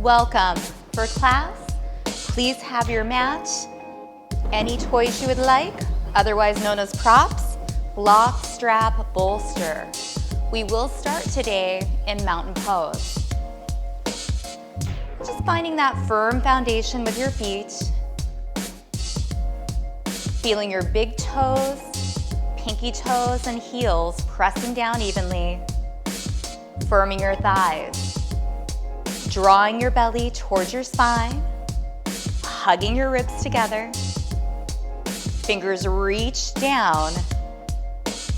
Welcome. For class, please have your mat, any toys you would like, otherwise known as props, block, strap, bolster. We will start today in mountain pose. Just finding that firm foundation with your feet, feeling your big toes, pinky toes, and heels pressing down evenly, firming your thighs, drawing your belly towards your spine, hugging your ribs together, fingers reach down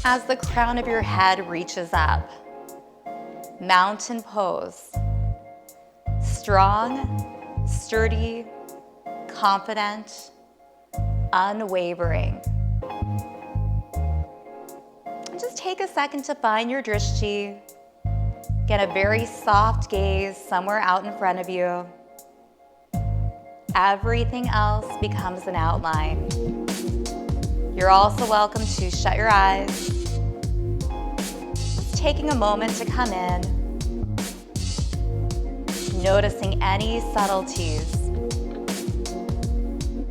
as the crown of your head reaches up. Mountain pose. Strong, sturdy, confident, unwavering. And just take a second to find your drishti. Get a very soft gaze somewhere out in front of you. Everything else becomes an outline. You're also welcome to shut your eyes. Just taking a moment to come in, noticing any subtleties.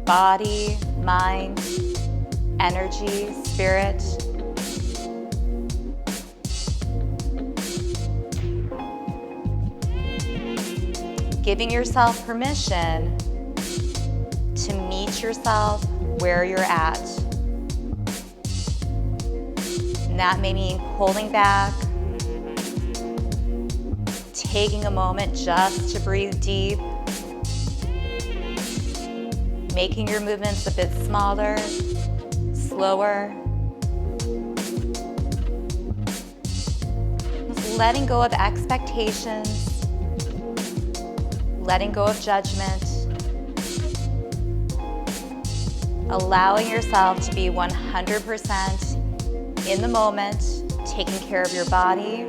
Body, mind, energy, spirit. Giving yourself permission to meet yourself where you're at. And that may mean pulling back, taking a moment just to breathe deep, making your movements a bit smaller, slower. Just letting go of expectations, letting go of judgment, allowing yourself to be 100% in the moment, taking care of your body,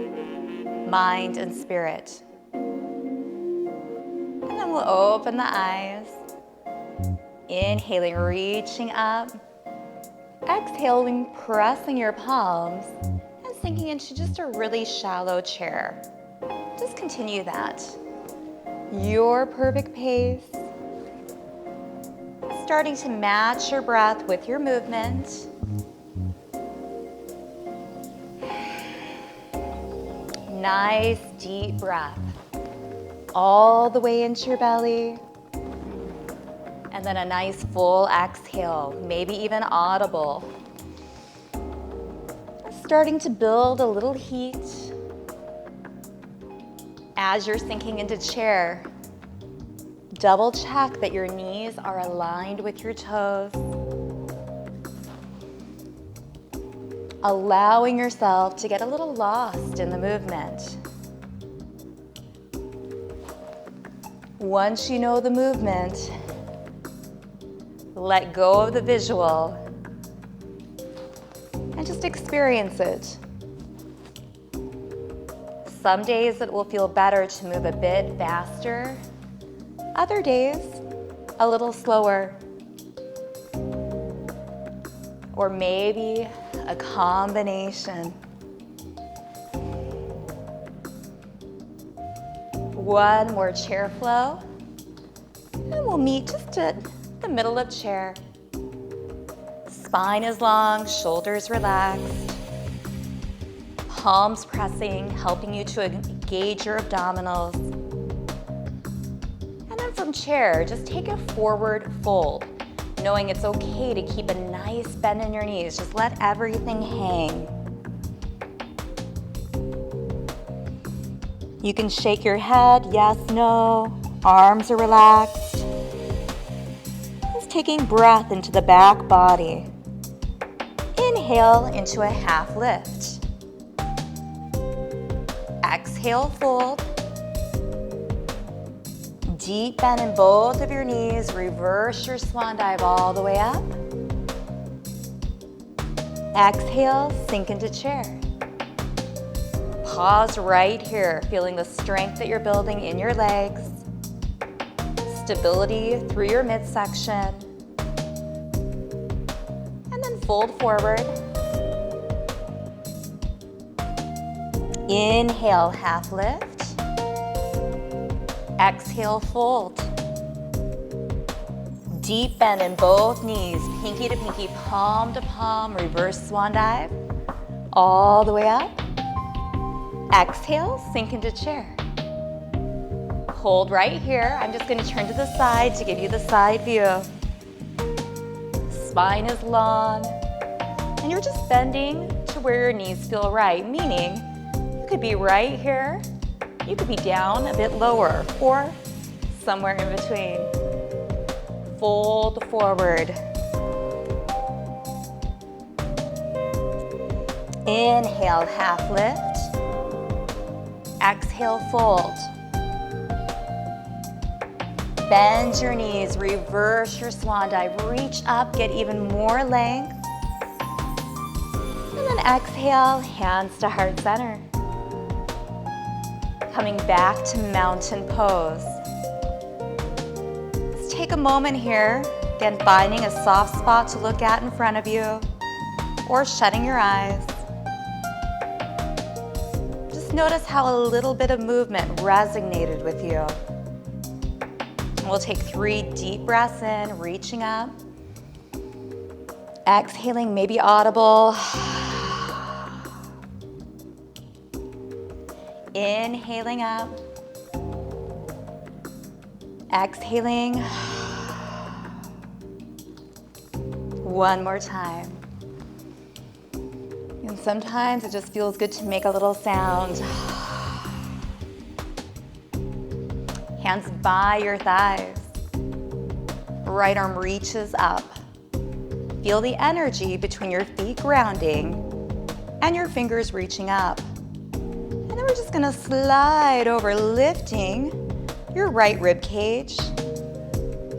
mind, and spirit. And then we'll open the eyes, inhaling, reaching up, exhaling, pressing your palms, and sinking into just a really shallow chair. Just continue that. Your perfect pace. Starting to match your breath with your movement. Nice deep breath all the way into your belly. And then a nice full exhale, maybe even audible. Starting to build a little heat. As you're sinking into chair, double check that your knees are aligned with your toes. Allowing yourself to get a little lost in the movement. Once you know the movement, let go of the visual and just experience it. Some days it will feel better to move a bit faster. Other days, a little slower. Or maybe a combination. One more chair flow. And we'll meet just at the middle of chair. Spine is long, shoulders relaxed. Palms pressing, helping you to engage your abdominals. And then from chair, just take a forward fold, knowing it's okay to keep a nice bend in your knees. Just let everything hang. You can shake your head, yes, no. Arms are relaxed. Just taking breath into the back body. Inhale into a half lift. Exhale, fold. Deep bend in both of your knees. Reverse your swan dive all the way up. Exhale, sink into chair. Pause right here, feeling the strength that you're building in your legs. Stability through your midsection. And then fold forward. Inhale, half lift. Exhale, fold. Deep bend in both knees, pinky to pinky, palm to palm, reverse swan dive. All the way up. Exhale, sink into chair. Hold right here. I'm just going to turn to the side to give you the side view. Spine is long, and you're just bending to where your knees feel right, meaning you could be right here, you could be down a bit lower, or somewhere in between. Fold forward. Inhale, half lift. Exhale, fold. Bend your knees, reverse your swan dive, reach up, get even more length. And then exhale, hands to heart center. Coming back to mountain pose. Let's take a moment here, again finding a soft spot to look at in front of you, or shutting your eyes. Just notice how a little bit of movement resonated with you. We'll take 3 deep breaths in, reaching up. Exhaling, maybe audible. Inhaling up. Exhaling. One more time. And sometimes it just feels good to make a little sound. Hands by your thighs. Right arm reaches up. Feel the energy between your feet grounding and your fingers reaching up. And then we're just gonna slide over, lifting your right rib cage.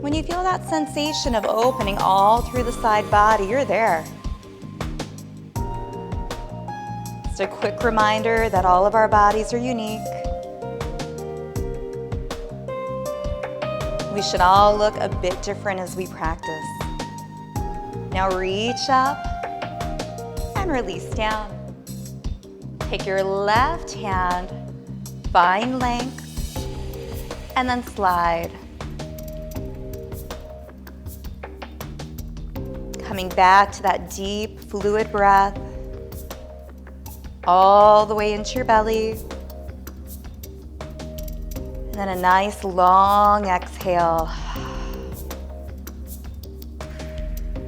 When you feel that sensation of opening all through the side body, you're there. Just a quick reminder that all of our bodies are unique. We should all look a bit different as we practice. Now reach up and release down. Take your left hand, find length, and then slide. Coming back to that deep, fluid breath, all the way into your belly. And then a nice long exhale.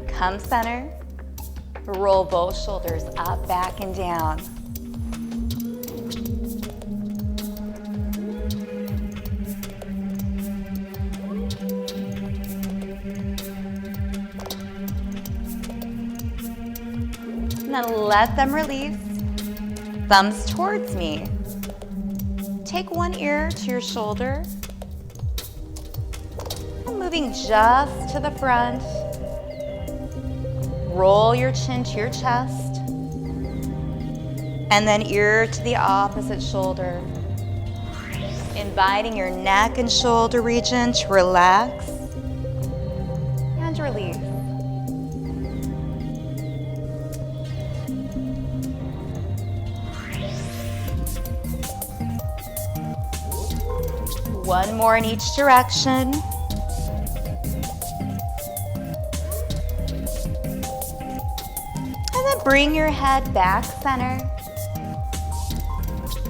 Come center. Roll both shoulders up, back, and down. And then let them release. Thumbs towards me. Take one ear to your shoulder. And moving just to the front. Roll your chin to your chest. And then ear to the opposite shoulder. Inviting your neck and shoulder region to relax and release. One more in each direction. And then bring your head back center.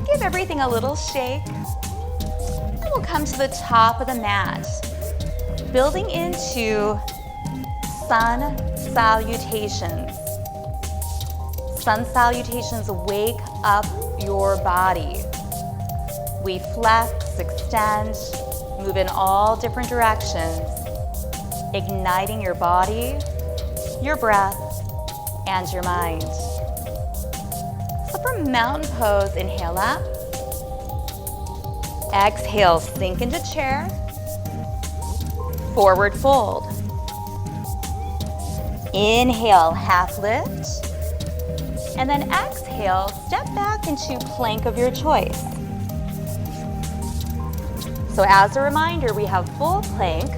Give everything a little shake. And we'll come to the top of the mat, building into sun salutations. Sun salutations wake up your body. We flex, extend, move in all different directions, igniting your body, your breath, and your mind. So for mountain pose, inhale up. Exhale, sink into chair. Forward fold. Inhale, half lift. And then exhale, step back into plank of your choice. So as a reminder, we have full plank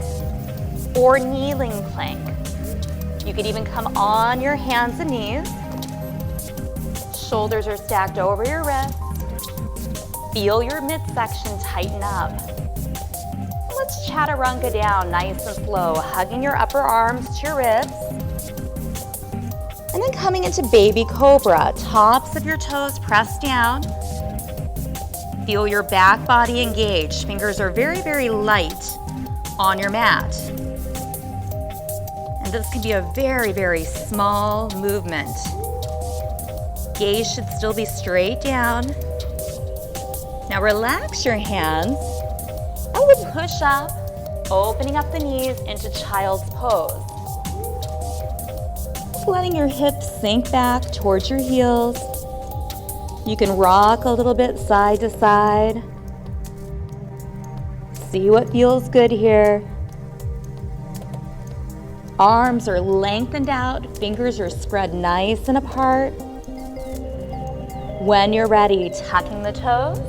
or kneeling plank. You could even come on your hands and knees. Shoulders are stacked over your wrists. Feel your midsection tighten up. chaturanga down, nice and slow, hugging your upper arms to your ribs. And then coming into baby cobra, tops of your toes pressed down. Feel your back body engaged. Fingers are very, very light on your mat. And this can be a very, very small movement. Gaze should still be straight down. Now relax your hands and we'll push up, opening up the knees into child's pose. Just letting your hips sink back towards your heels. You can rock a little bit side to side. See what feels good here. Arms are lengthened out, fingers are spread nice and apart. When you're ready, tucking the toes,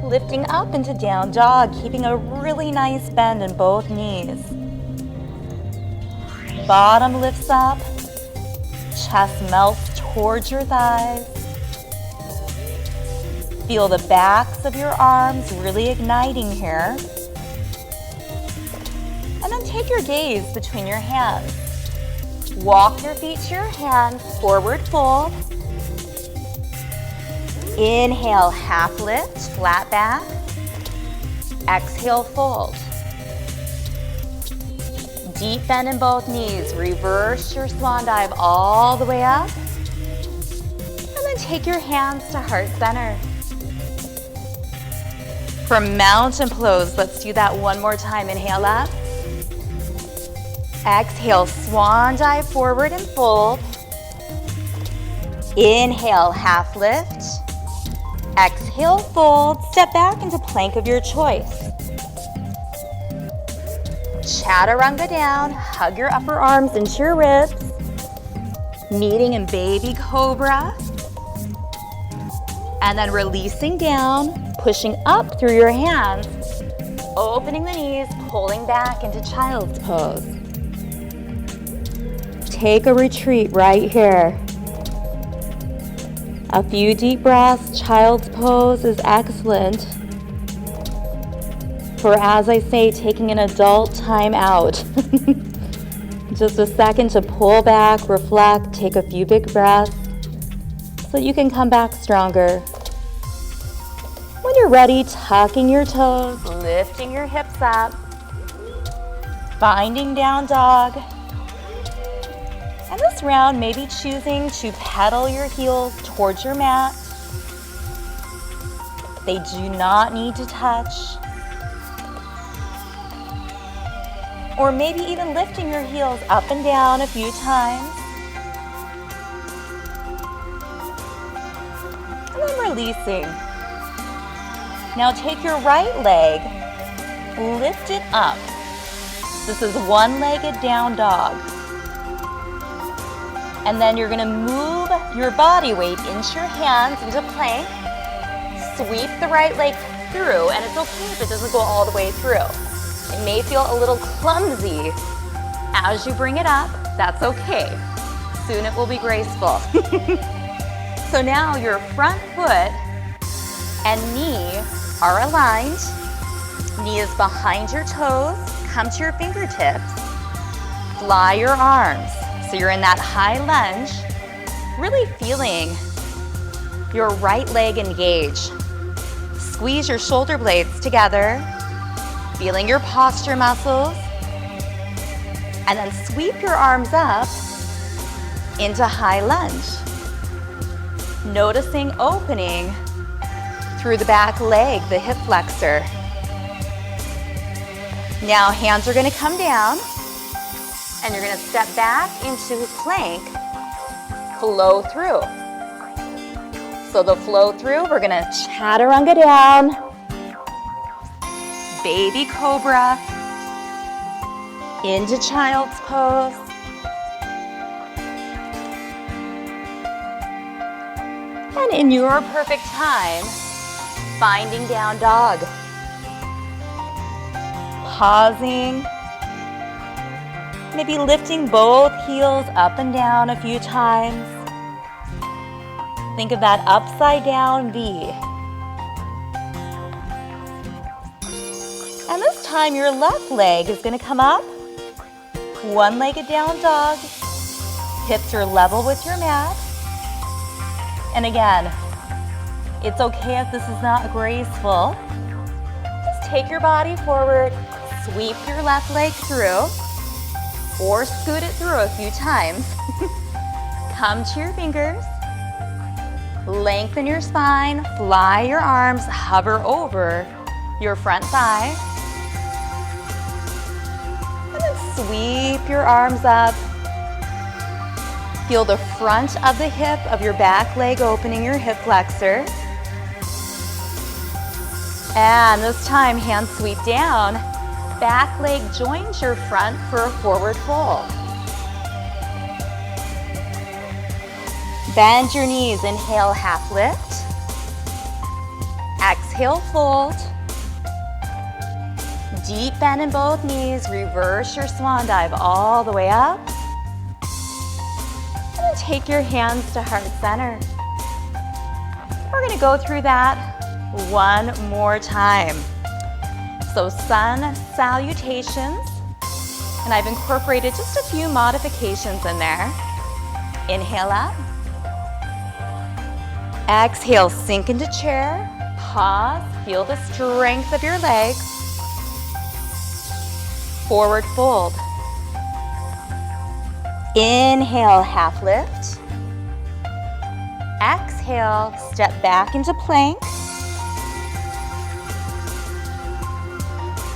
lifting up into down dog, keeping a really nice bend in both knees. Bottom lifts up, chest melts towards your thighs. Feel the backs of your arms really igniting here. And then take your gaze between your hands. Walk your feet to your hands, forward fold. Inhale, half lift, flat back. Exhale, fold. Deep bend in both knees. Reverse your swan dive all the way up. And then take your hands to heart center. For mountain pose, let's do that one more time. Inhale up. Exhale, swan dive forward and fold. Inhale, half lift. Exhale, fold. Step back into plank of your choice. Chaturanga down. Hug your upper arms into your ribs. Meeting in baby cobra. And then releasing down, pushing up through your hands, opening the knees, pulling back into child's pose. Take a retreat right here. A few deep breaths. Child's pose is excellent for, as I say, taking an adult time out. Just a second to pull back, reflect, take a few big breaths so you can come back stronger. When you're ready, tucking your toes, lifting your hips up, finding down dog. And this round, maybe choosing to pedal your heels towards your mat. They do not need to touch. Or maybe even lifting your heels up and down a few times. And then releasing. Now take your right leg, lift it up. This is one-legged down dog. And then you're gonna move your body weight into your hands, into plank. Sweep the right leg through, and it's okay if it doesn't go all the way through. It may feel a little clumsy as you bring it up. That's okay. Soon it will be graceful. So now your front foot and knee are aligned. Knee is behind your toes. Come to your fingertips. Fly your arms. So you're in that high lunge, really feeling your right leg engage. Squeeze your shoulder blades together, feeling your posture muscles, and then sweep your arms up into high lunge. Noticing opening through the back leg, the hip flexor. Now hands are going to come down. And you're going to step back into plank, flow through. So the flow through, we're going to chaturanga down, baby cobra, into child's pose. And in your perfect time, finding down dog. Pausing. Maybe lifting both heels up and down a few times. Think of that upside down V. And this time, your left leg is gonna come up, one-legged down dog, hips are level with your mat. And again, it's okay if this is not graceful. Just take your body forward, sweep your left leg through, or scoot it through a few times. Come to your fingers, lengthen your spine, fly your arms, hover over your front thigh. And then sweep your arms up. Feel the front of the hip of your back leg opening your hip flexor. And this time, hands sweep down. Back leg joins your front for a forward fold. Bend your knees, inhale, half lift. Exhale, fold. Deep bend in both knees, reverse your swan dive all the way up. And then take your hands to heart center. We're gonna go through that one more time. So sun salutations, and I've incorporated just a few modifications in there. Inhale up. Exhale, sink into chair. Pause, feel the strength of your legs. Forward fold. Inhale, half lift. Exhale, step back into plank.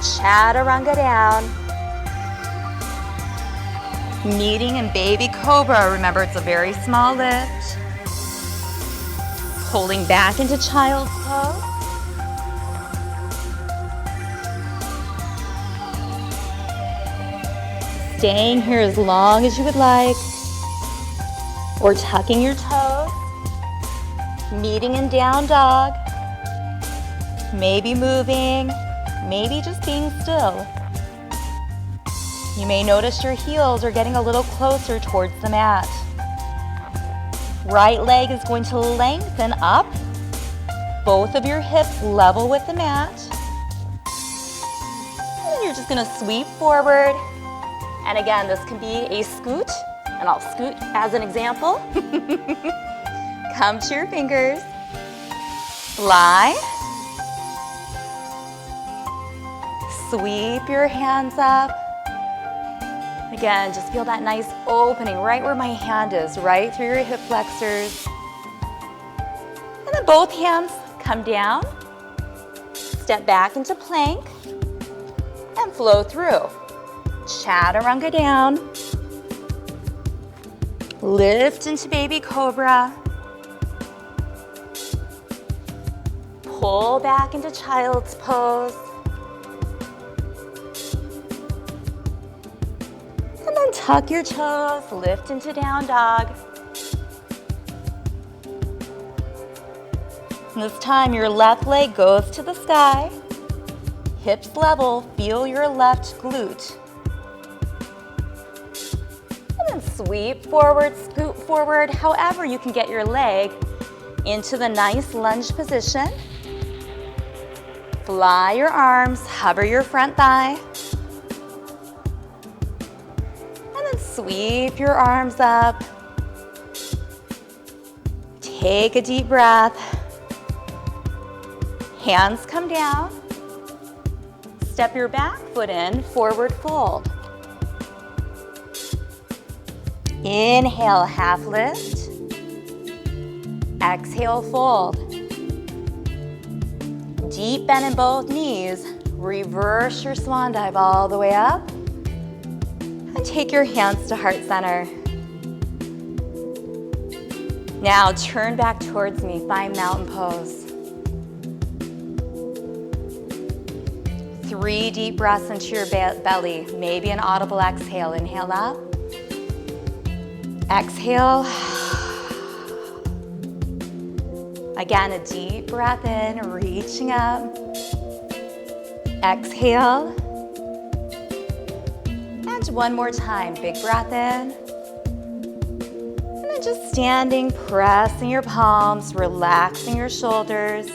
Chaturanga down. Meeting in baby cobra. Remember, it's a very small lift. Holding back into child's pose. Staying here as long as you would like. Or tucking your toes. Meeting in down dog. Maybe moving. Maybe just being still. You may notice your heels are getting a little closer towards the mat. Right leg is going to lengthen up. Both of your hips level with the mat. And then you're just gonna sweep forward. And again, this can be a scoot, and I'll scoot as an example. Come to your fingers. Fly. Sweep your hands up. Again, just feel that nice opening right where my hand is, right through your hip flexors. And then both hands come down. Step back into plank and flow through. Chaturanga down. Lift into baby cobra. Pull back into child's pose. And then tuck your toes, lift into down dog. And this time your left leg goes to the sky. Hips level, feel your left glute. And then sweep forward, scoot forward, however you can get your leg into the nice lunge position. Fly your arms, hover your front thigh. Sweep your arms up. Take a deep breath. Hands come down. Step your back foot in, forward fold. Inhale, half lift. Exhale, fold. Deep bend in both knees. Reverse your swan dive all the way up. And take your hands to heart center. Now turn back towards me, find mountain pose. 3 deep breaths into your belly, maybe an audible exhale. Inhale up. Exhale. Again, a deep breath in, reaching up. Exhale. One more time, big breath in. And then just standing, pressing your palms, relaxing your shoulders.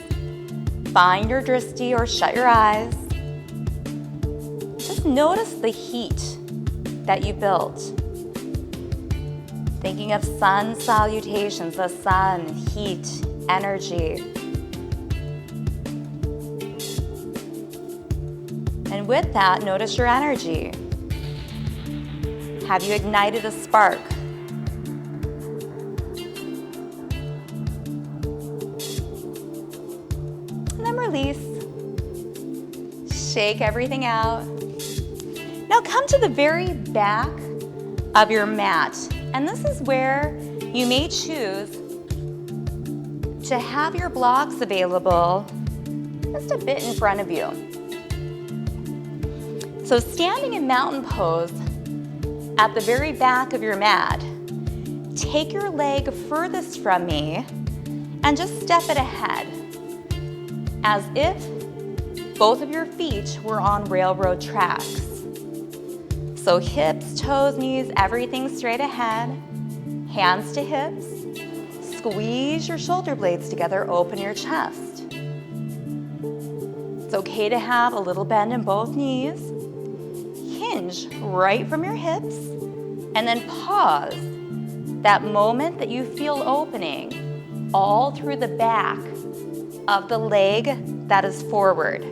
Find your drishti or shut your eyes. just notice the heat that you built. Thinking of sun salutations, the sun, heat, energy. And with that, notice your energy. Have you ignited a spark? And then release. Shake everything out. Now come to the very back of your mat. And this is where you may choose to have your blocks available just a bit in front of you. So standing in mountain pose at the very back of your mat, take your leg furthest from me and just step it ahead as if both of your feet were on railroad tracks. So hips, toes, knees, everything straight ahead, hands to hips, squeeze your shoulder blades together, open your chest. It's okay to have a little bend in both knees, hinge right from your hips, and then pause that moment that you feel opening all through the back of the leg that is forward.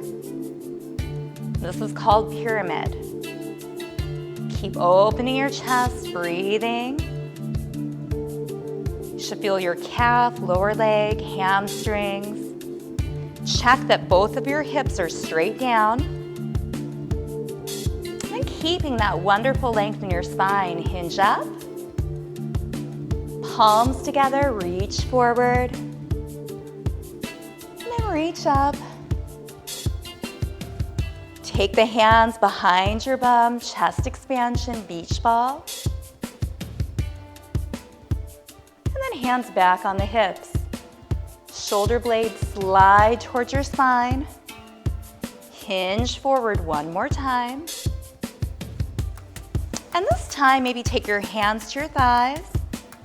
This is called pyramid. Keep opening your chest, breathing. You should feel your calf, lower leg, hamstrings. Check that both of your hips are straight down. And keeping that wonderful length in your spine, hinge up. Palms together, reach forward. And then reach up. Take the hands behind your bum, chest expansion, beach ball. And then hands back on the hips. Shoulder blades slide towards your spine. Hinge forward one more time. And this time, maybe take your hands to your thighs,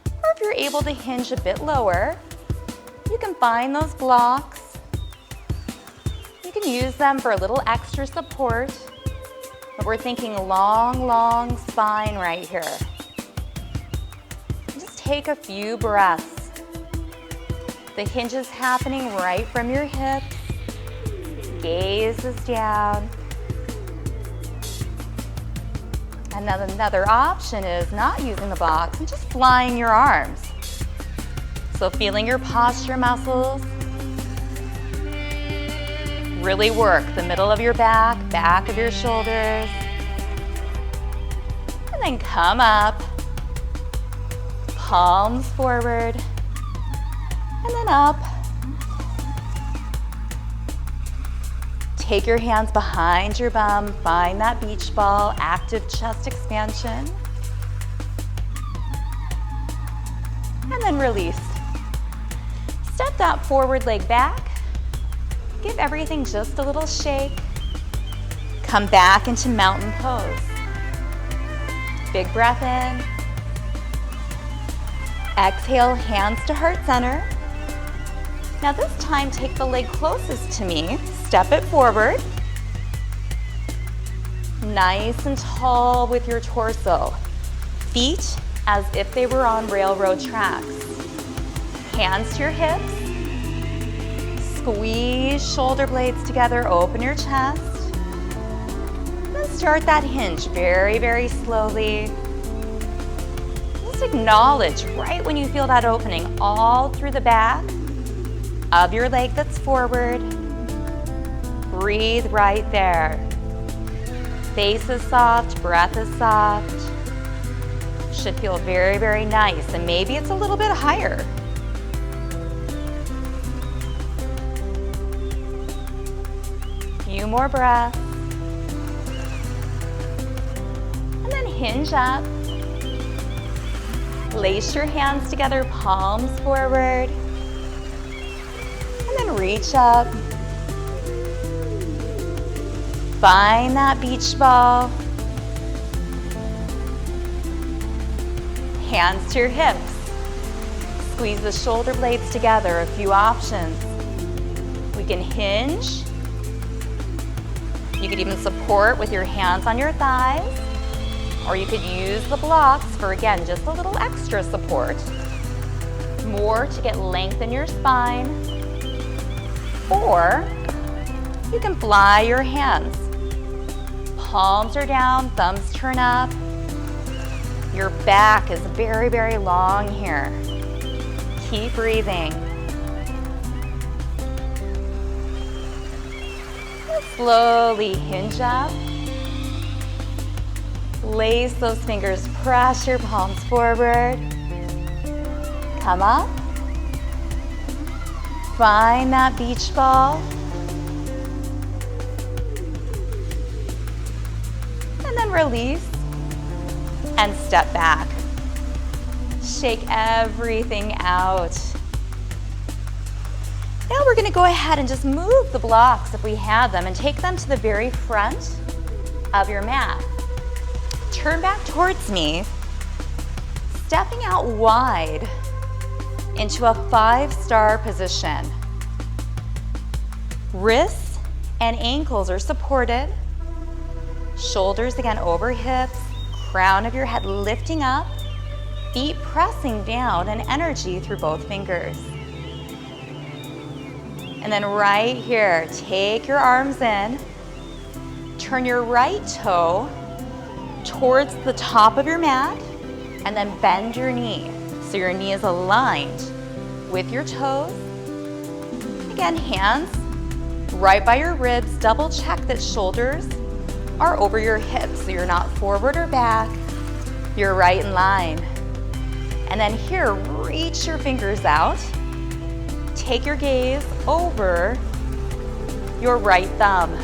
or if you're able to hinge a bit lower, you can find those blocks. You can use them for a little extra support, but we're thinking long, long spine right here. Just take a few breaths. The hinge is happening right from your hips. Gaze is down. And then another option is not using the blocks and just flying your arms. So feeling your posture muscles. Really work the middle of your back, back of your shoulders. And then come up, palms forward, and then up. Take your hands behind your bum, find that beach ball, active chest expansion. And then release. Step that forward leg back. Give everything just a little shake. Come back into mountain pose. Big breath in. Exhale, hands to heart center. Now this time, take the leg closest to me. Step it forward. Nice and tall with your torso. Feet as if they were on railroad tracks. Hands to your hips. Squeeze shoulder blades together, open your chest. Then start that hinge very, very slowly. Just acknowledge right when you feel that opening all through the back of your leg that's forward. Breathe right there. Face is soft, breath is soft. Should feel very, very nice, and maybe it's a little bit higher. Few more breaths. And then hinge up. Lace your hands together, palms forward. And then reach up. Find that beach ball. Hands to your hips. Squeeze the shoulder blades together, a few options. We can hinge. You could even support with your hands on your thighs, or you could use the blocks for, again, just a little extra support. More to get length in your spine. Or you can fly your hands. Palms are down, thumbs turn up. Your back is very, very long here. Keep breathing. Slowly hinge up. Lace those fingers, press your palms forward. Come up. Find that beach ball. And then release and step back. Shake everything out. Now we're going to go ahead and just move the blocks if we have them and take them to the very front of your mat. Turn back towards me, stepping out wide into a 5-star position. Wrists and ankles are supported. Shoulders again over hips, crown of your head lifting up, feet pressing down and energy through both fingers. And then right here, take your arms in, turn your right toe towards the top of your mat, and then bend your knee. So your knee is aligned with your toes. Again, hands right by your ribs. Double check that shoulders are over your hips, so you're not forward or back. You're right in line. And then here, reach your fingers out. Take your gaze over your right thumb.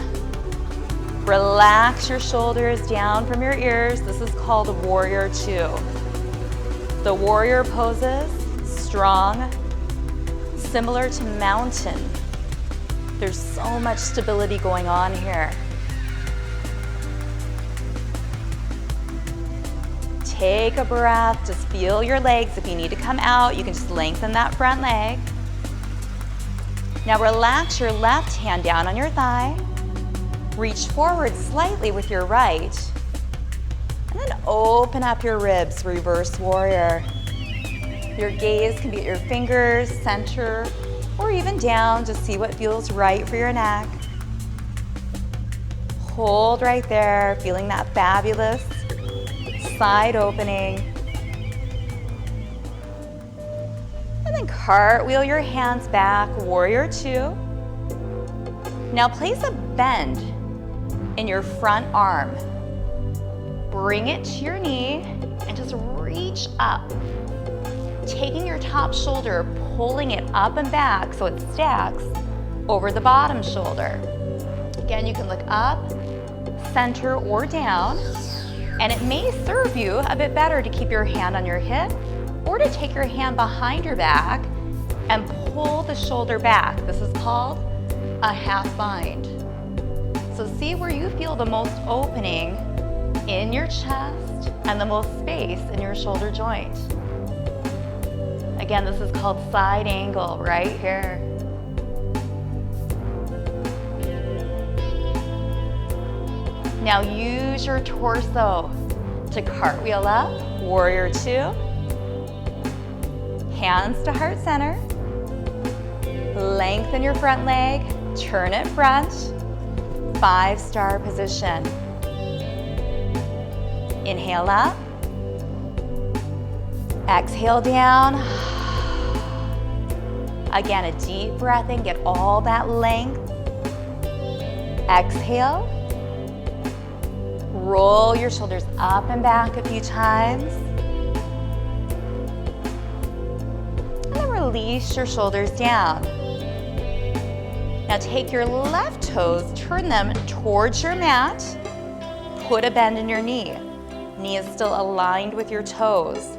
Relax your shoulders down from your ears. This is called Warrior 2. The warrior poses, strong, similar to mountain. There's so much stability going on here. Take a breath, just feel your legs. If you need to come out, you can just lengthen that front leg. Now relax your left hand down on your thigh. Reach forward slightly with your right. And then open up your ribs, reverse warrior. Your gaze can be at your fingers, center, or even down to see what feels right for your neck. Hold right there, feeling that fabulous side opening. And then cartwheel your hands back, Warrior 2. Now place a bend in your front arm. Bring it to your knee and just reach up. Taking your top shoulder, pulling it up and back so it stacks over the bottom shoulder. Again, you can look up, center, or down. And it may serve you a bit better to keep your hand on your hip or to take your hand behind your back and pull the shoulder back. This is called a half bind. So see where you feel the most opening in your chest and the most space in your shoulder joint. Again, this is called side angle right here. Now use your torso to cartwheel up, Warrior 2. Hands to heart center. Lengthen your front leg, turn it front. 5-star position. Inhale up. Exhale down. Again, a deep breath in, get all that length. Exhale. Roll your shoulders up and back a few times. And then release your shoulders down. Now take your left toes, turn them towards your mat. Put a bend in your knee. Knee is still aligned with your toes.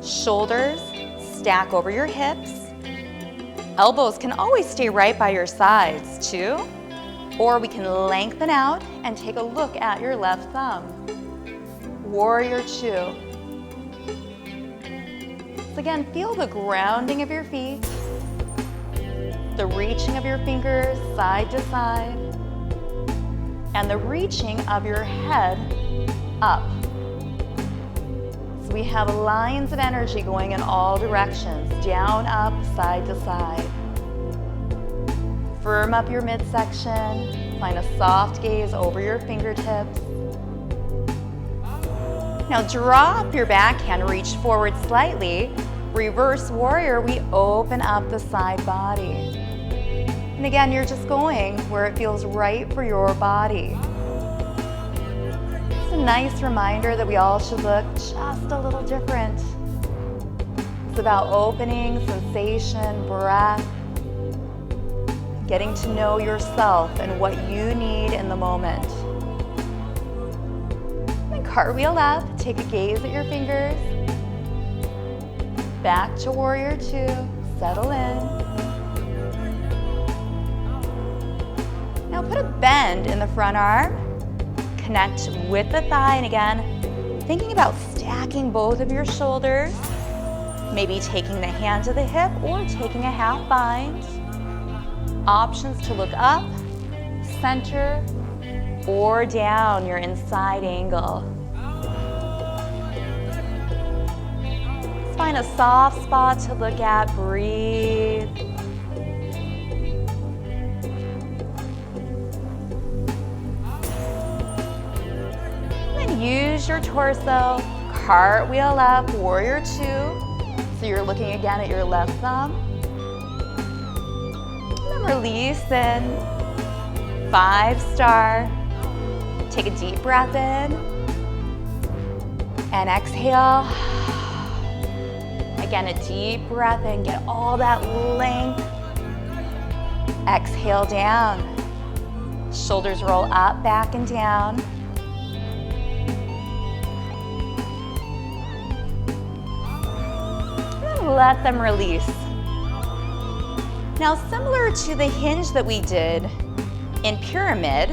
Shoulders stack over your hips. Elbows can always stay right by your sides too. Or we can lengthen out and take a look at your left thumb. Warrior 2. So again, feel the grounding of your feet, the reaching of your fingers side to side, and the reaching of your head up. So we have lines of energy going in all directions, down, up, side to side. Firm up your midsection, find a soft gaze over your fingertips. Now drop your backhand, reach forward slightly. Reverse warrior, we open up the side body. And again, you're just going where it feels right for your body. It's a nice reminder that we all should look just a little different. It's about opening, sensation, breath, getting to know yourself and what you need in the moment. And cartwheel up, take a gaze at your fingers. Back to warrior two, settle in. Now put a bend in the front arm, connect with the thigh, and again, thinking about stacking both of your shoulders, maybe taking the hand to the hip or taking a half bind. Options to look up, center, or down your inside angle. Let's find a soft spot to look at, breathe. Use your torso, cartwheel up, warrior two. So you're looking again at your left thumb. And then release in, 5-star. Take a deep breath in. And exhale. Again, a deep breath in, get all that length. Exhale down. Shoulders roll up, back, and down. Let them release. Now, similar to the hinge that we did in pyramid,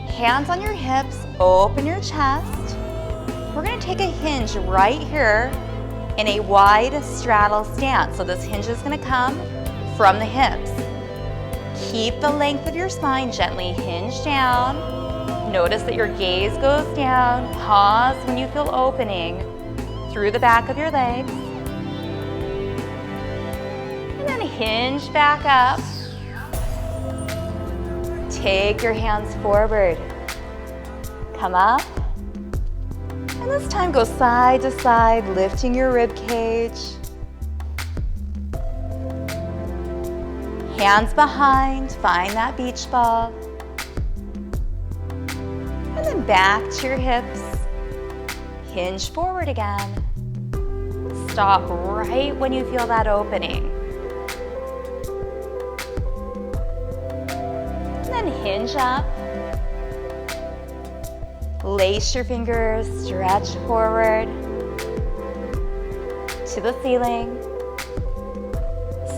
hands on your hips, open your chest. We're going to take a hinge right here in a wide straddle stance. So this hinge is going to come from the hips. Keep the length of your spine, gently hinge down. Notice that your gaze goes down. Pause when you feel opening through the back of your legs. Hinge back up. Take your hands forward. Come up. And this time go side to side, lifting your rib cage. Hands behind, find that beach ball. And then back to your hips. Hinge forward again. Stop right when you feel that opening. Hinge up, lace your fingers, stretch forward to the ceiling,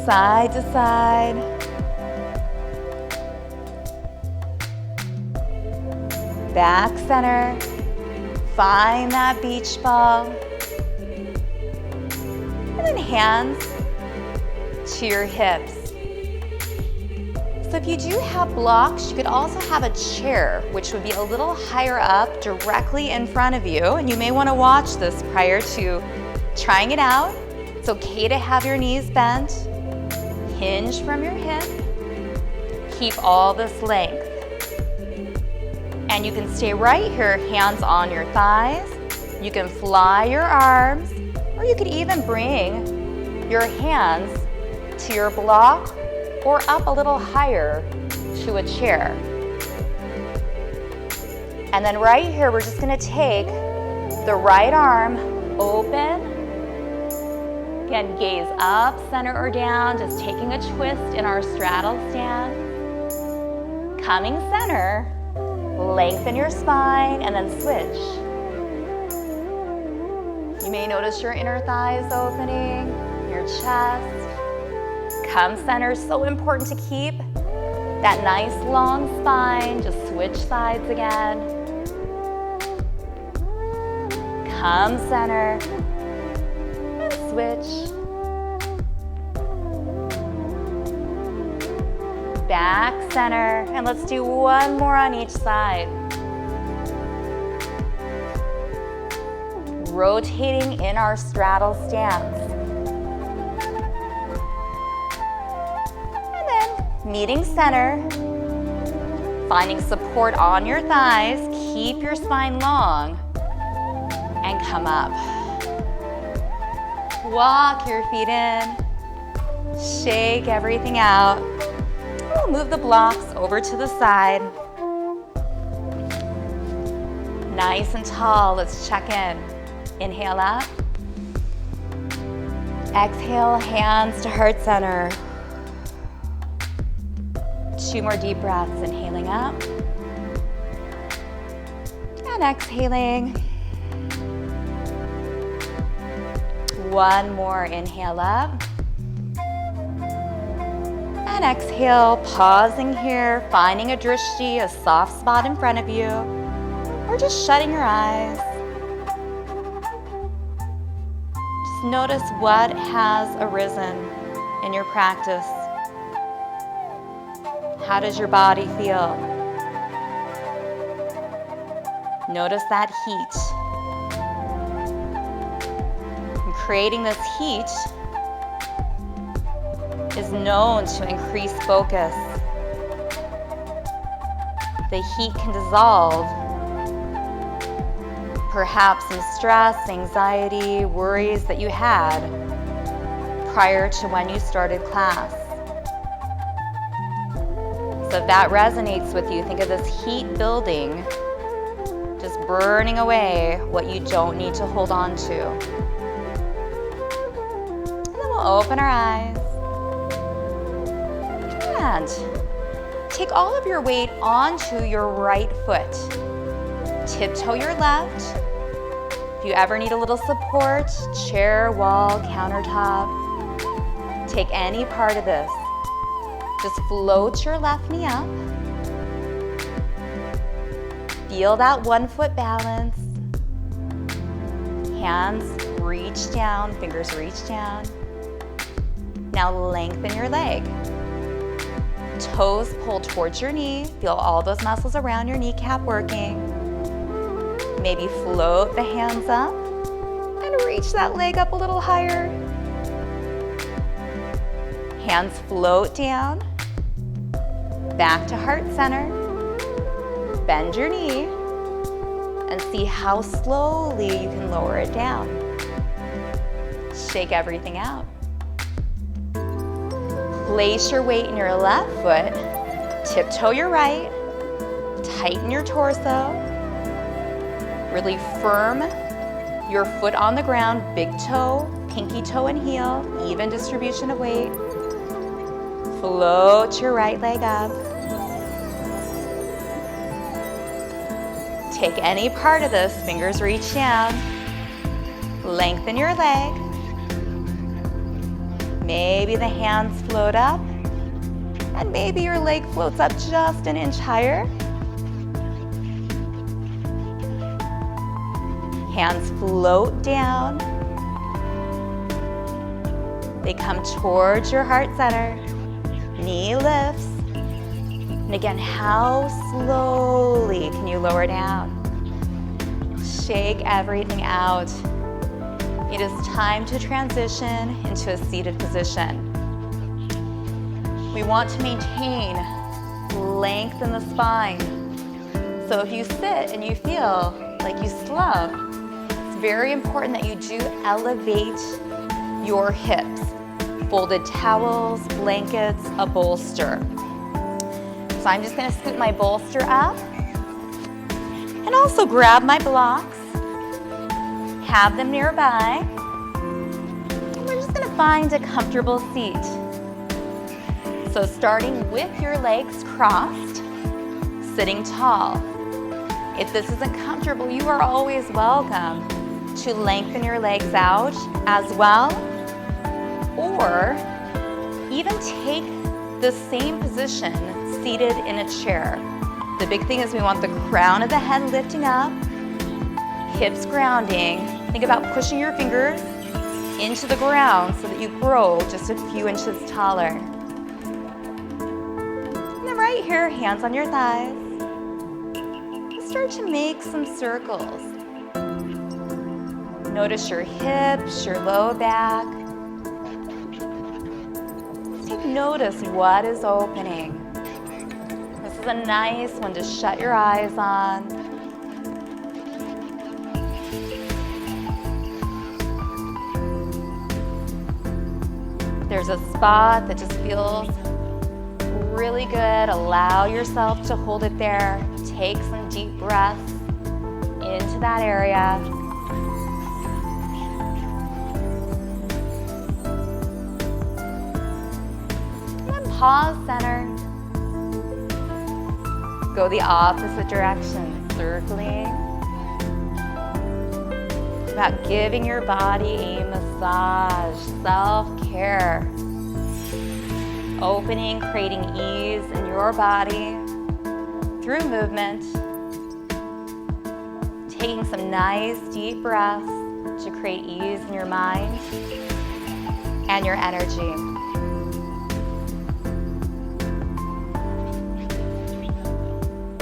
side to side, back center, find that beach ball, and then hands to your hips. So if you do have blocks, you could also have a chair, which would be a little higher up directly in front of you. And you may want to watch this prior to trying it out. It's okay to have your knees bent. Hinge from your hip. Keep all this length. And you can stay right here, hands on your thighs. You can fly your arms, or you could even bring your hands to your block or up a little higher to a chair. And then right here, we're just gonna take the right arm open. Again, gaze up, center, or down, just taking a twist in our straddle stance. Coming center, lengthen your spine, and then switch. You may notice your inner thighs opening, your chest. Come center, so important to keep that nice long spine. Just switch sides again. Come center, and switch. back center, and let's do one more on each side. Rotating in our straddle stance. And then meeting center, finding support on your thighs, keep your spine long, and come up. Walk your feet in, shake everything out. We'll move the blocks over to the side. Nice and tall, let's check in. Inhale up. Exhale, hands to heart center. 2 more deep breaths, inhaling up. And exhaling. 1 more, inhale up. And exhale, pausing here, finding a drishti, a soft spot in front of you, or just shutting your eyes. Just notice what has arisen in your practice. How does your body feel? Notice that heat. And creating this heat is known to increase focus. The heat can dissolve perhaps some stress, anxiety, worries that you had prior to when you started class. So if that resonates with you, think of this heat building, just burning away what you don't need to hold on to. And then we'll open our eyes. And take all of your weight onto your right foot. Tiptoe your left. If you ever need a little support, chair, wall, countertop, take any part of this. Just float your left knee up. Feel that 1 foot balance. Hands reach down, fingers reach down. Now lengthen your leg. Toes pull towards your knee. Feel all those muscles around your kneecap working. Maybe float the hands up and reach that leg up a little higher. Hands float down. Back to heart center. Bend your knee and see how slowly you can lower it down. Shake everything out. Place your weight in your left foot, tiptoe your right, tighten your torso, really firm your foot on the ground, big toe, pinky toe and heel, even distribution of weight. Float your right leg up. Take any part of this, fingers reach down, lengthen your leg. Maybe the hands float up, and maybe your leg floats up just an inch higher. Hands float down. They come towards your heart center. Knee lifts. And again, how slowly can you lower down? Shake everything out. It is time to transition into a seated position. We want to maintain length in the spine. So if you sit and you feel like you slump, it's very important that you do elevate your hips. Folded towels, blankets, a bolster. So I'm just gonna scoot my bolster up and also grab my blocks. Have them nearby. And we're just gonna find a comfortable seat. So starting with your legs crossed, sitting tall. If this isn't comfortable, you are always welcome to lengthen your legs out as well, or even take the same position seated in a chair. The big thing is we want the crown of the head lifting up, hips grounding. Think about pushing your fingers into the ground so that you grow just a few inches taller. here, hands on your thighs. Start to make some circles. Notice your hips, your low back. Take notice what is opening. This is a nice one to shut your eyes on. There's a spot that just feels really good. Allow yourself to hold it there. Take some deep breaths into that area. And then pause center. Go the opposite direction, circling. It's about giving your body a massage, self-care. Opening, creating ease in your body through movement. Taking some nice deep breaths to create ease in your mind and your energy.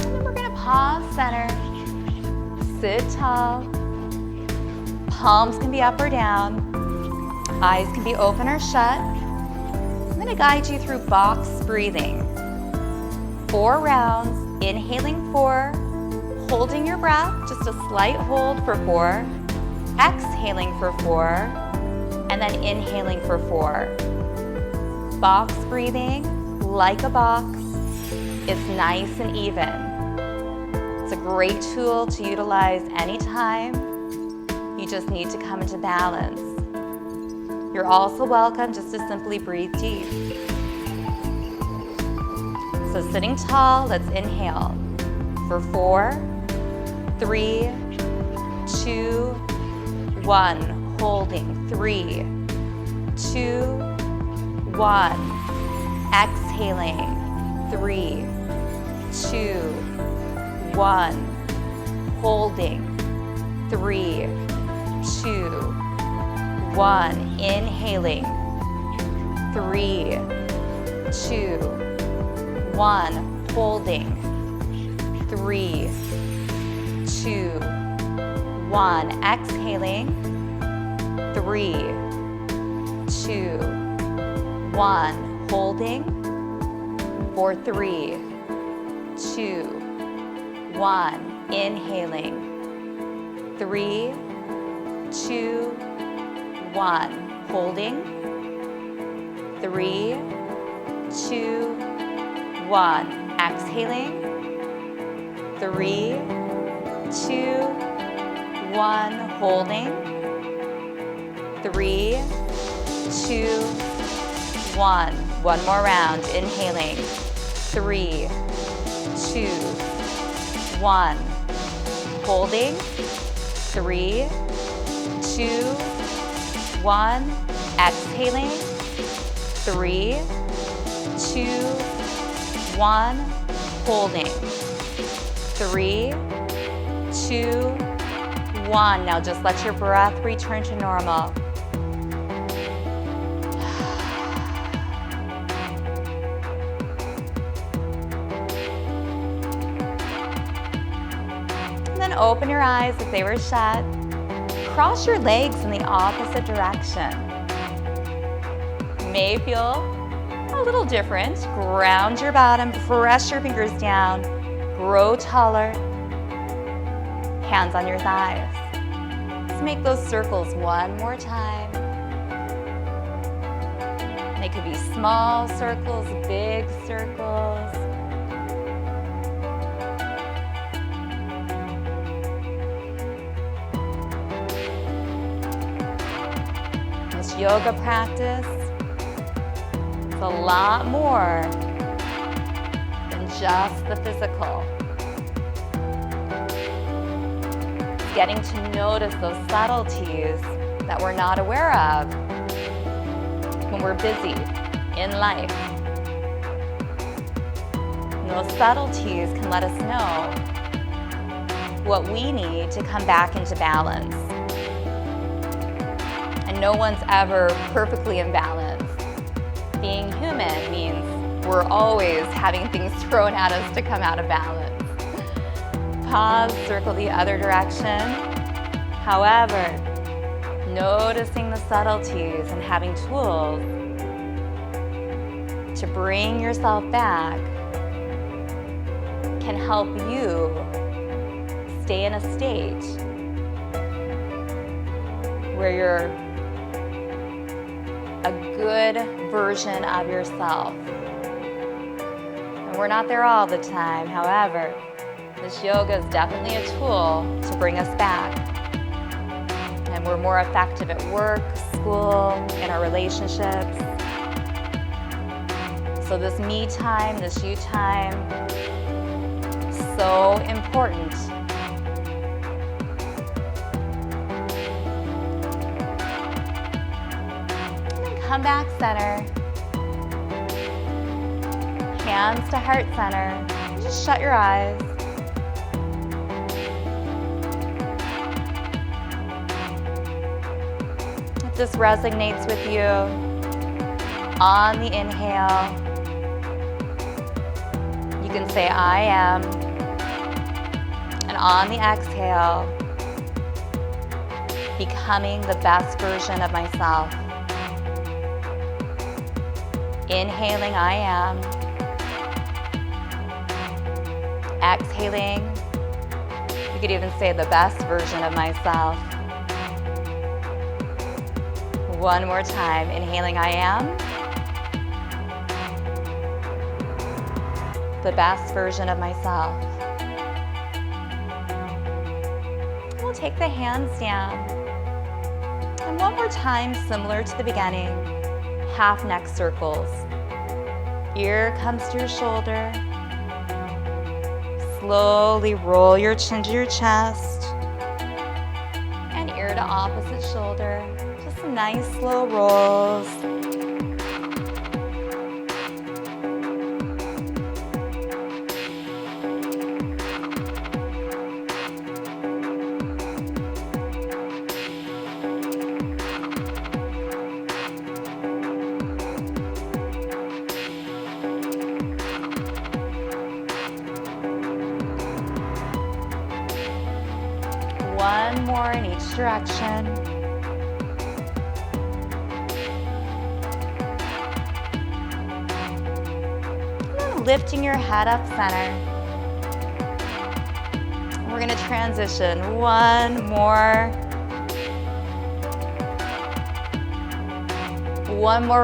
And then we're going to pause center. Sit tall. Palms can be up or down. Eyes can be open or shut. I'm going to guide you through box breathing. 4 rounds, inhaling 4, holding your breath, just a slight hold for 4, exhaling for 4, and then inhaling for 4. Box breathing, like a box, it's nice and even. It's a great tool to utilize anytime you just need to come into balance. You're also welcome just to simply breathe deep. So sitting tall, let's inhale for 4, 3, 2, 1. Holding 3, 2, 1. Exhaling 3, 2, 1. Holding 3, 2, 1. Inhaling 3, 2, 1. Holding 3, 2, 1. Exhaling 3, 2, 1. Holding for 3, 2, 1. Inhaling 3, 2, 1. Holding 3, 2, 1. Exhaling 3, 2, 1. Holding 3, 2, 1. One more round. Inhaling 3, 2, 1. Holding 3, 2, 1. Exhaling 3, 2, 1. Holding 3, 2, 1. Now just let your breath return to normal. And then open your eyes if they were shut. Cross your legs in the opposite direction. May feel a little different. Ground your bottom, press your fingers down, grow taller. Hands on your thighs. Let's make those circles one more time. They could be small circles, big circles. This yoga practice is a lot more than just the physical. Getting to notice those subtleties that we're not aware of when we're busy in life. And those subtleties can let us know what we need to come back into balance. And no one's ever perfectly in balance. Being human means We're always having things thrown at us to come out of balance. Pause, circle the other direction. However, noticing the subtleties and having tools to bring yourself back can help you stay in a state where you're a good version of yourself. And we're not there all the time. However, this yoga is definitely a tool to bring us back. And we're more effective at work, school, in our relationships. So this me time, this you time, so important. And then come back center. Hands to heart center. And just shut your eyes. If this resonates with you, on the inhale, you can say I am. And on the exhale, becoming the best version of myself. Inhaling, I am. Exhaling, you could even say the best version of myself. One more time. Inhaling, I am. The best version of myself. We'll take the hands down. And one more time, similar to the beginning, half neck circles. Ear comes to your shoulder. Slowly roll your chin to your chest. And ear to opposite shoulder. Just some nice slow rolls. One more in each direction. And then lifting your head up center. We're going to transition one more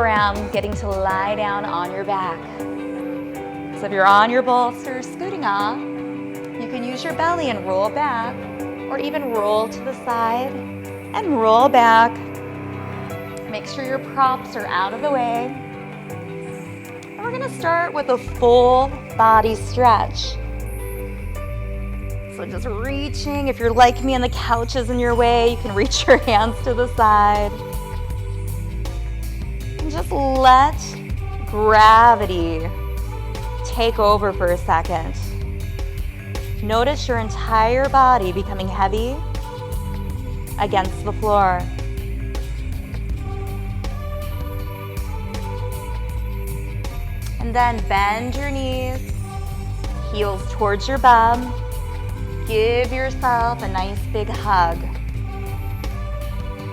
round, getting to lie down on your back. So if you're on your bolster, scooting off, you can use your belly and roll back. Or even roll to the side and roll back. Make sure your props are out of the way. And we're gonna start with a full body stretch. So just reaching, if you're like me and the couch is in your way, you can reach your hands to the side. And just let gravity take over for a second. Notice your entire body becoming heavy against the floor. And then bend your knees, heels towards your bum. Give yourself a nice big hug.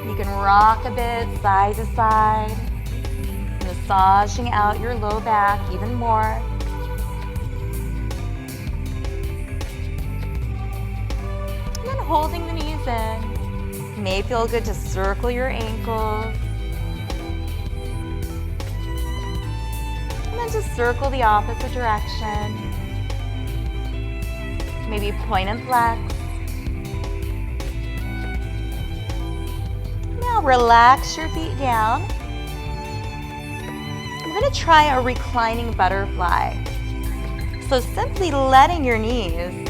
You can rock a bit side to side, massaging out your low back even more. Holding the knees in. It may feel good to circle your ankles. And then just circle the opposite direction. Maybe point and flex. Now relax your feet down. I'm going to try a reclining butterfly. So simply letting your knees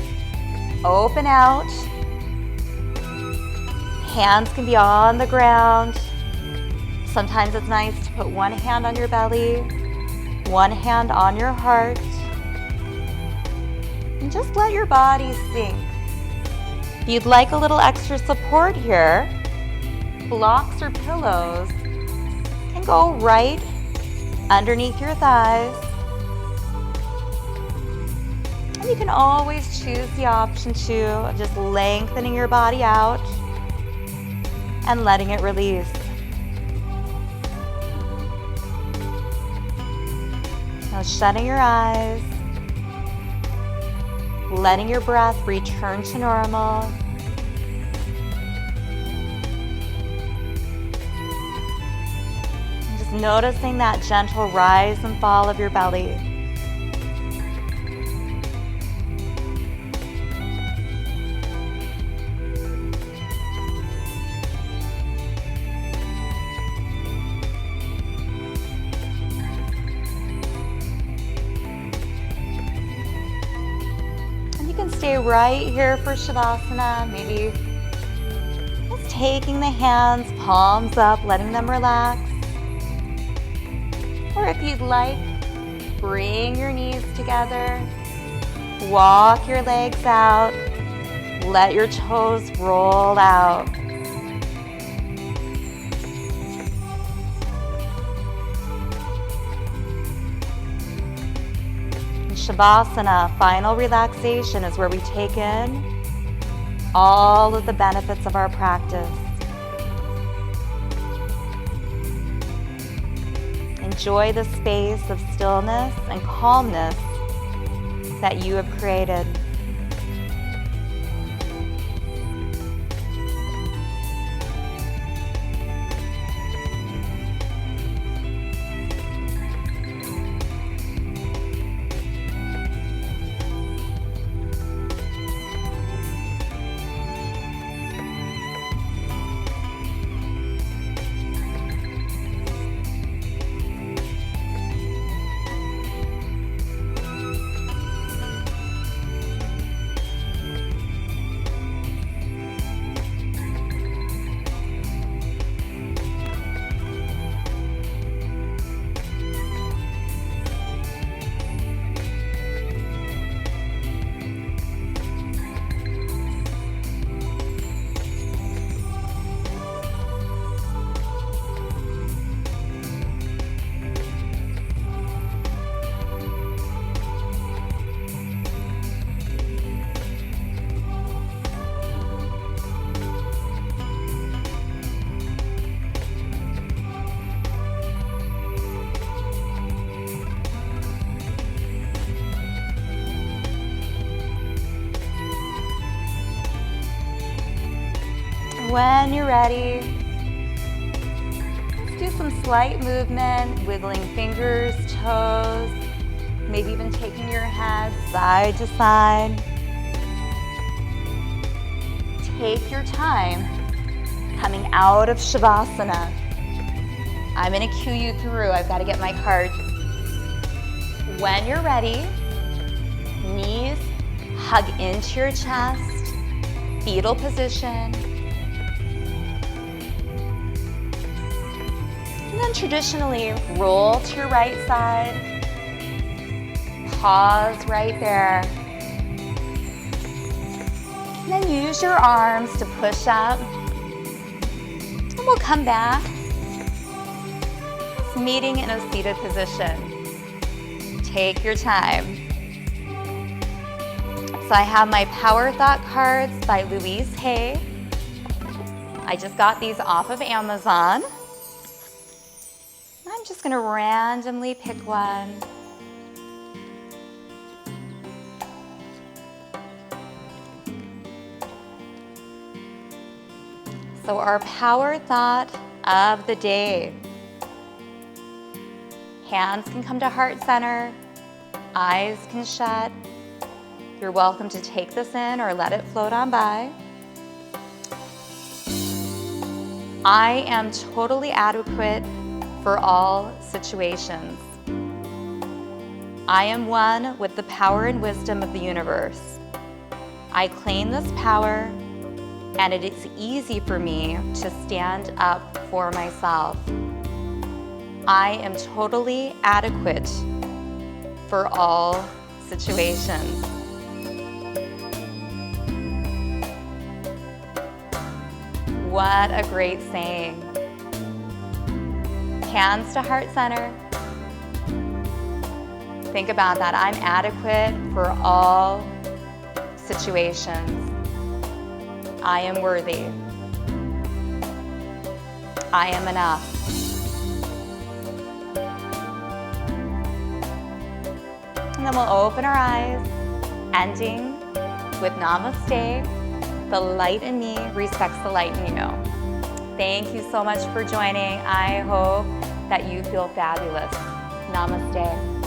open out. Hands can be on the ground. Sometimes it's nice to put one hand on your belly, one hand on your heart, and just let your body sink. If you'd like a little extra support here, blocks or pillows can go right underneath your thighs, You can always choose the option too of just lengthening your body out and letting it release. Now shutting your eyes, letting your breath return to normal. And just noticing that gentle rise and fall of your belly. Stay right here for Shavasana. Maybe just taking the hands, palms up, letting them relax. Or if you'd like, bring your knees together, walk your legs out, let your toes roll out. Shavasana, final relaxation, is where we take in all of the benefits of our practice. Enjoy the space of stillness and calmness that you have created. When you're ready, let's do some slight movement, wiggling fingers, toes, maybe even taking your head side to side. Take your time coming out of Shavasana. I'm going to cue you through. I've got to get my cards. When you're ready, knees hug into your chest, fetal position. And then traditionally, roll to your right side. Pause right there. And then use your arms to push up. And we'll come back. It's meeting in a seated position. Take your time. So I have my Power Thought cards by Louise Hay. I just got these off of Amazon. I'm just going to randomly pick one. So our power thought of the day. Hands can come to heart center, eyes can shut. You're welcome to take this in or let it float on by. I am totally adequate for all situations. I am one with the power and wisdom of the universe. I claim this power, and it is easy for me to stand up for myself. I am totally adequate for all situations. What a great saying. Hands to heart center. Think about that. I'm adequate for all situations. I am worthy. I am enough. And then we'll open our eyes, ending with namaste. The light in me respects the light in you. Thank you so much for joining. I hope that you feel fabulous. Namaste.